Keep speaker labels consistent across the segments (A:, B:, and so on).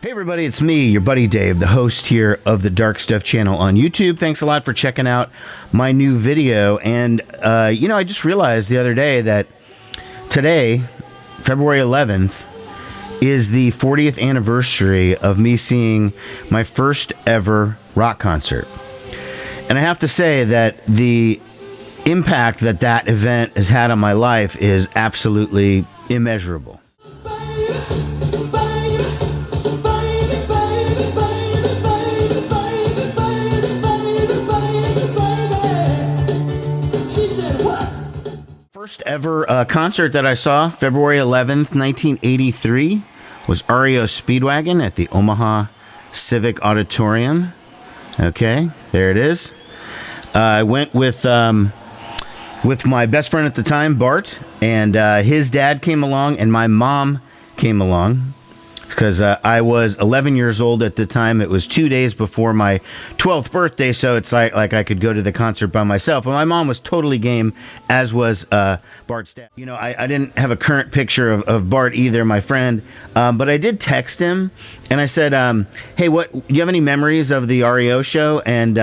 A: Hey everybody, it's me, your buddy Dave, the host here of the Dark Stuff channel on YouTube. Thanks a lot for checking out my new video. And, I just realized the other day that today, February 11th, is the 40th anniversary of me seeing my first ever rock concert. And I have to say that the impact that that event has had on my life is absolutely immeasurable. First ever concert that I saw, February 11th, 1983, was REO Speedwagon at the Omaha Civic Auditorium. Okay, there it is. I went with my best friend at the time, Bart, and his dad came along, and my mom came along. Because I was 11 years old at the time. It was 2 days before my 12th birthday, so it's like I could go to the concert by myself. But my mom was totally game, as was Bart's dad. You know, I didn't have a current picture of Bart either, my friend, but I did text him, and I said, hey, do you have any memories of the REO show? And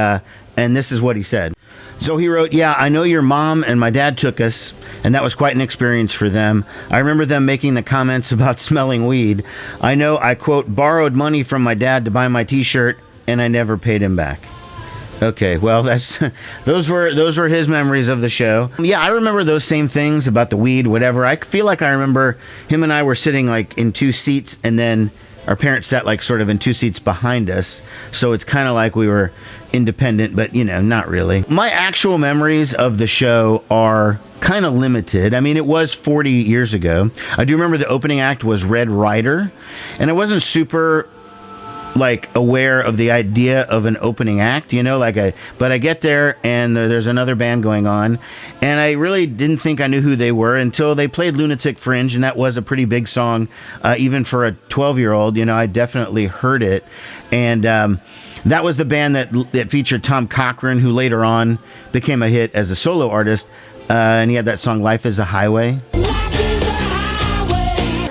A: this is what he said. So he wrote, yeah, I know your mom and my dad took us, and that was quite an experience for them. I remember them making the comments about smelling weed. I know I, quote, borrowed money from my dad to buy my t-shirt, and I never paid him back. Okay, well, those were his memories of the show. Yeah, I remember those same things about the weed, whatever. I feel like I remember him and I were sitting like in two seats, and then our parents sat like sort of in two seats behind us. So it's kind of like we were independent, but not really. My actual memories of the show are kind of limited. I mean, it was 40 years ago. I do remember the opening act was Red Rider, and I wasn't super aware of the idea of an opening act, but I get there and there's another band going on, and I really didn't think I knew who they were until they played Lunatic Fringe, and that was a pretty big song, even for a 12-year-old. I definitely heard it, and that was the band that featured Tom Cochran, who later on became a hit as a solo artist, and he had that song Life is a Highway.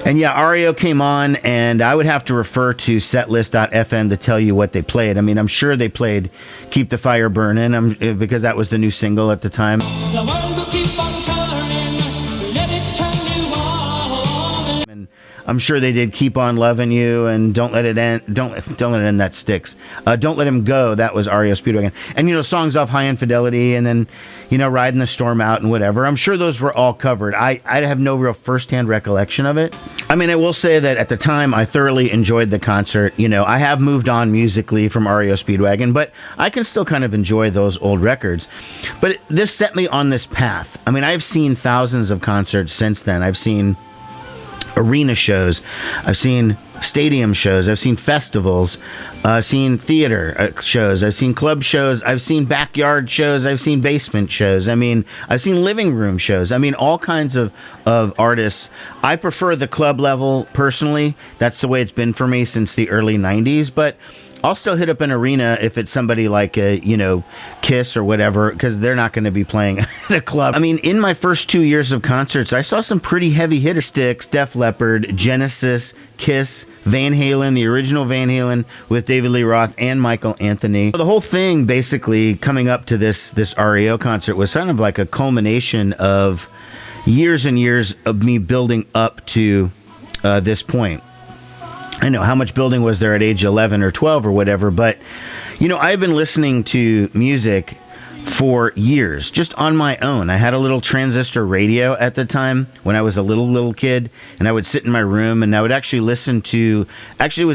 A: And yeah, REO came on, and I would have to refer to setlist.fm to tell you what they played. I mean, I'm sure they played Keep the Fire Burning, because that was the new single at the time. The world will keep on turning, let it turn you on. And I'm sure they did Keep on Loving You and Don't Let It End. Don't Let It End, that sticks. Don't Let Him Go, that was REO Speedwagon. And songs off High Infidelity, and then Riding the Storm Out and whatever. I'm sure those were all covered. I have no real firsthand recollection of it. I mean, I will say that at the time, I thoroughly enjoyed the concert. I have moved on musically from REO Speedwagon, but I can still kind of enjoy those old records. But this set me on this path. I mean, I've seen thousands of concerts since then. I've seen arena shows, I've seen stadium shows, I've seen festivals, I've seen theater shows, I've seen club shows, I've seen backyard shows, I've seen basement shows, I've seen living room shows, all kinds of artists. I prefer the club level personally. That's the way it's been for me since the early 90s, but I'll still hit up an arena if it's somebody like Kiss or whatever, because they're not going to be playing at a club. I mean, in my first 2 years of concerts, I saw some pretty heavy hitter Styx, Def Leppard, Genesis, Kiss, Van Halen, the original Van Halen with David Lee Roth and Michael Anthony. The whole thing, basically, coming up to this REO concert was kind of like a culmination of years and years of me building up to this point. I know how much building was there at age 11 or 12 or whatever, but I've been listening to music for years, just on my own. I had a little transistor radio at the time when I was a little kid, and I would sit in my room and I would actually listen to,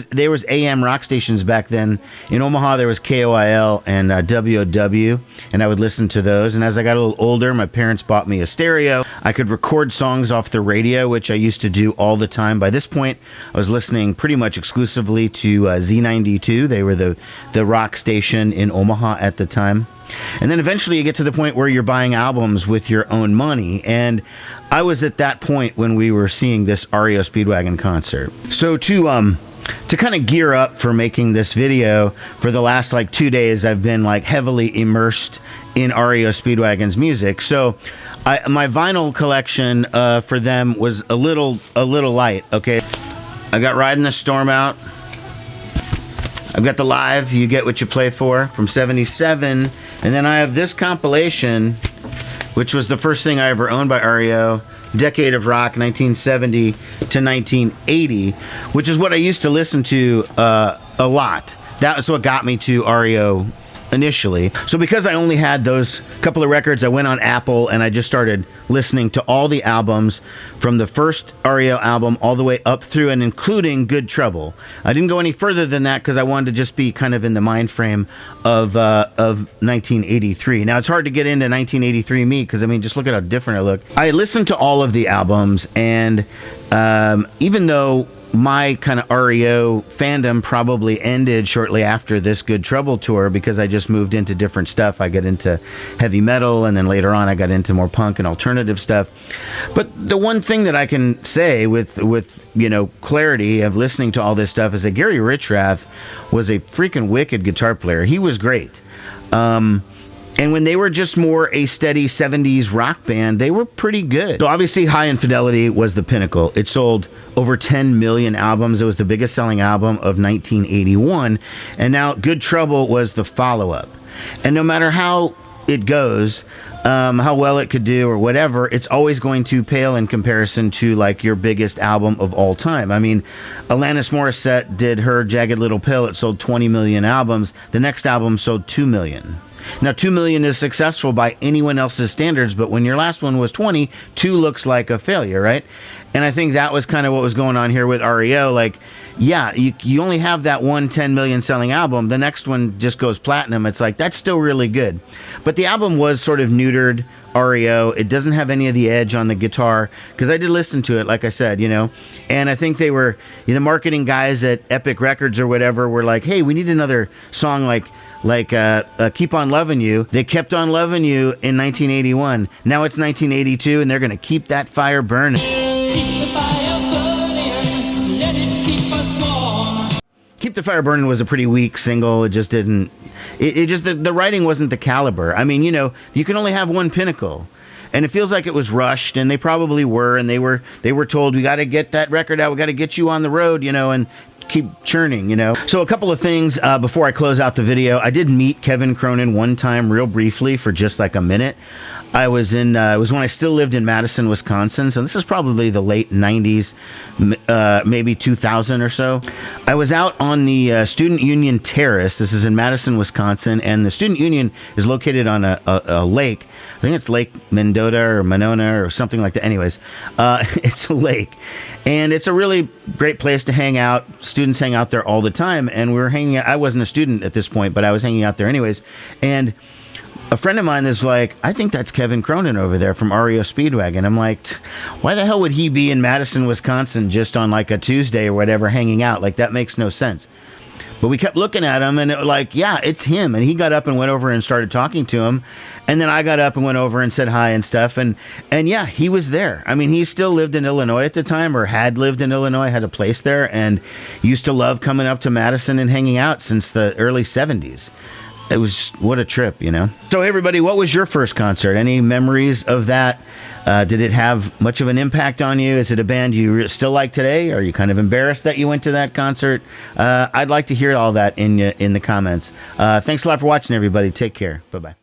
A: there was AM rock stations back then. In Omaha, there was KOIL and WOW, and I would listen to those. And as I got a little older, my parents bought me a stereo. I could record songs off the radio, which I used to do all the time. By this point, I was listening pretty much exclusively to Z92. They were the rock station in Omaha at the time. And then eventually you get to the point where you're buying albums with your own money. And I was at that point when we were seeing this REO Speedwagon concert. So to kind of gear up for making this video, for the last 2 days, I've been heavily immersed in REO Speedwagon's music. So my vinyl collection for them was a little light. Okay, I got Riding the Storm Out, I've got the live, You Get What You Play For, from 77. And then I have this compilation, which was the first thing I ever owned by REO, Decade of Rock, 1970 to 1980, which is what I used to listen to a lot. That was what got me to REO initially. So because I only had those couple of records, I went on Apple and I just started listening to all the albums from the first REO album all the way up through and including Good Trouble. I didn't go any further than that because I wanted to just be kind of in the mind frame of 1983. Now it's hard to get into 1983 me because I mean just look at how different I look. I listened to all of the albums, and even though my kind of REO fandom probably ended shortly after this Good Trouble tour because I just moved into different stuff. I got into heavy metal, and then later on I got into more punk and alternative stuff. But the one thing that I can say with you know, clarity of listening to all this stuff is that Gary Richrath was a freaking wicked guitar player. He was great. And when they were just more a steady 70s rock band, they were pretty good. So obviously High Infidelity was the pinnacle. It sold over 10 million albums. It was the biggest selling album of 1981. And now Good Trouble was the follow-up. And no matter how it goes, how well it could do or whatever, it's always going to pale in comparison to like your biggest album of all time. I mean, Alanis Morissette did her Jagged Little Pill. It sold 20 million albums. The next album sold 2 million. Now, 2 million is successful by anyone else's standards, but when your last one was 20, 2 looks like a failure, right? And I think that was kind of what was going on here with REO. Like, yeah, you only have that one 10 million selling album. The next one just goes platinum. It's like, that's still really good. But the album was sort of neutered REO. It doesn't have any of the edge on the guitar, because I did listen to it, like I said, you know. And I think they were, the marketing guys at Epic Records or whatever were like, hey, we need another song like Keep On Loving You. They kept on loving you in 1981. Now it's 1982, and they're going to keep that fire burning. Keep the fire burning, let it keep us warm. Keep the Fire Burning was a pretty weak single. It just didn't, it just, the writing wasn't the caliber. I mean, you know, you can only have one pinnacle. And it feels like it was rushed, and they probably were, and they were told, we got to get that record out, we got to get you on the road, you know, and keep churning, you know. So a couple of things before I close out the video. I did meet Kevin Cronin one time real briefly for just like a minute. I was in, it was when I still lived in Madison, Wisconsin. So this is probably the late 90s, maybe 2000 or so. I was out on the Student Union Terrace. This is in Madison, Wisconsin. And the Student Union is located on a lake. I think it's Lake Mendota or Monona or something like that. Anyways, it's a lake. And it's a really great place to hang out. Students hang out there all the time. And we were hanging out. I wasn't a student at this point, but I was hanging out there anyways. And a friend of mine is like, I think that's Kevin Cronin over there from REO Speedwagon. I'm like, why the hell would he be in Madison, Wisconsin just on like a Tuesday or whatever hanging out? Like, that makes no sense. But we kept looking at him, and it was like, yeah, it's him. And he got up and went over and started talking to him. And then I got up and went over and said hi and stuff. And yeah, he was there. I mean, he still lived in Illinois at the time, or had lived in Illinois, had a place there, and used to love coming up to Madison and hanging out since the early 70s. It was, what a trip, you know. So everybody, what was your first concert? Any memories of that? Did it have much of an impact on you? Is it a band you still like today? Are you kind of embarrassed that you went to that concert? I'd like to hear all that in the comments. Thanks a lot for watching, everybody. Take care. Bye-bye.